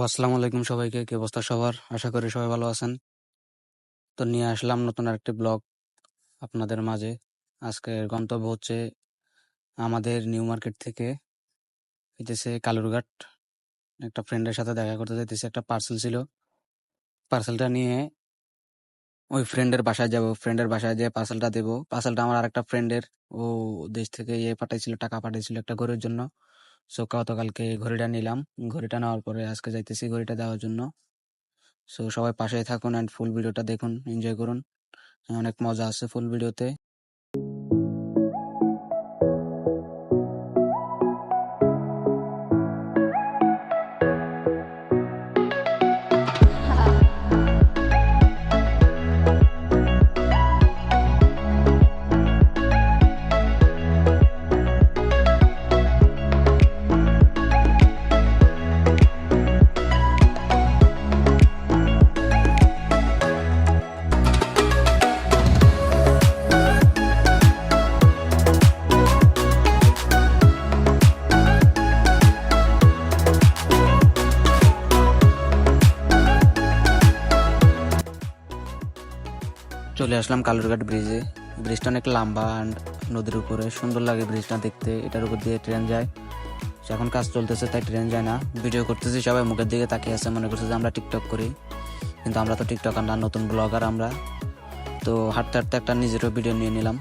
আসসালামু আলাইকুম সবাইকে। কি অবস্থা সবার? আশা করি সবাই ভালো আছেন। তো নিয়ে আসলাম নতুন আরেকটি ব্লগ আপনাদের মাঝে। আজকের গন্তব্য হচ্ছে আমাদের নিউ মার্কেট থেকে হইতেছে কালুরঘাট। একটা ফ্রেন্ডের সাথে দেখা করতে যাইতেছি। একটা পার্সেল ছিল। পার্সেলটা নিয়ে ওই ফ্রেন্ডের বাসায় যাব। ফ্রেন্ডের বাসায় যেয়ে পার্সেলটা দেব। পার্সেলটা আমার আরেকটা ফ্রেন্ডের, ও দেশ থেকে পাঠাইছিল, টাকা পাঠাইছিল একটা ঘড়ির জন্য। সো গতকালকে ঘড়িটা নিলাম। ঘড়িটা নেওয়ার পরে আজকে যাইতেছি ঘড়িটা দেওয়ার জন্য। সো সবাই পাশেই থাকুন অ্যান্ড ফুল ভিডিওটা দেখুন, এনজয় করুন। অনেক মজা আছে ফুল ভিডিওতে। চলে আসলাম কালুরঘাট ব্রিজে। ব্রিজটা অনেক লম্বা অ্যান্ড নদীর উপরে, সুন্দর লাগে ব্রিজটা দেখতে। এটার উপর দিয়ে ট্রেন যায়। এখন কাজ চলতেছে তাই ট্রেন যায় না। ভিডিও করতেছি, সবাই মুখের দিকে তাকিয়ে আছে, মনে করছে যে আমরা টিকটক করি, কিন্তু আমরা তো টিকটকার না, নতুন ব্লগার আমরা। তো হাঁটতে হাঁটতে একটা নিজেরও ভিডিও নিয়ে নিলাম।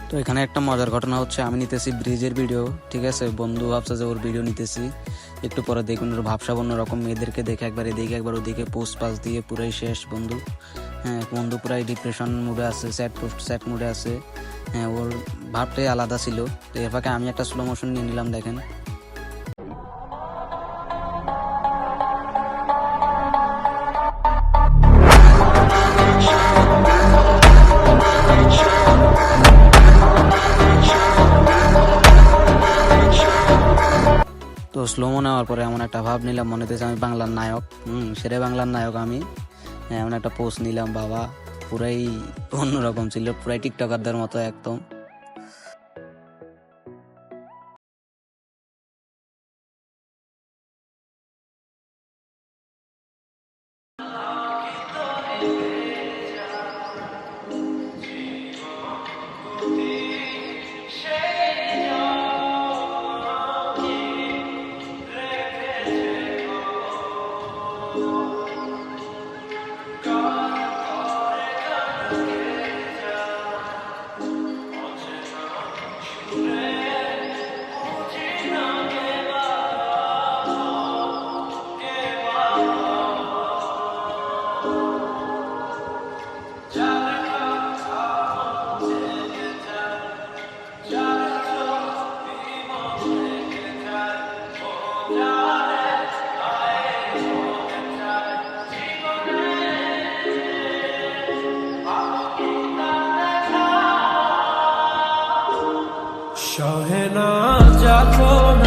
তো এখানে একটা মজার ঘটনা হচ্ছে, আমি নিতেছি ব্রিজের ভিডিও, ঠিক আছে। বন্ধু ভাবছে যে ওর ভিডিও নিতেছি। একটু পরে দেখুন ওর ভাবসাব অন্যরকম। মেয়েদেরকে দেখে একবার এদিকে একবার ওদিকে পোস্ট পাস দিয়ে পুরাই শেষ বন্ধু। হ্যাঁ, বন্ধু পুরাই ডিপ্রেশন মুডে আছে, স্যাড মুডে আছে। হ্যাঁ, ওর ভাবটাই আলাদা ছিল। তো এর ফাঁকে আমি একটা স্লো মোশন নিয়ে নিলাম, দেখেন। তো স্লোমো নেওয়ার পরে এমন একটা ভাব নিলাম, মনে হচ্ছে আমি বাংলার নায়ক। সেরে বাংলার নায়ক আমি। এমন একটা পোস্ট নিলাম, বাবা পুরাই অন্যরকম ছিল, পুরাই টিকটকারদের মতো একদম। সহে না যখন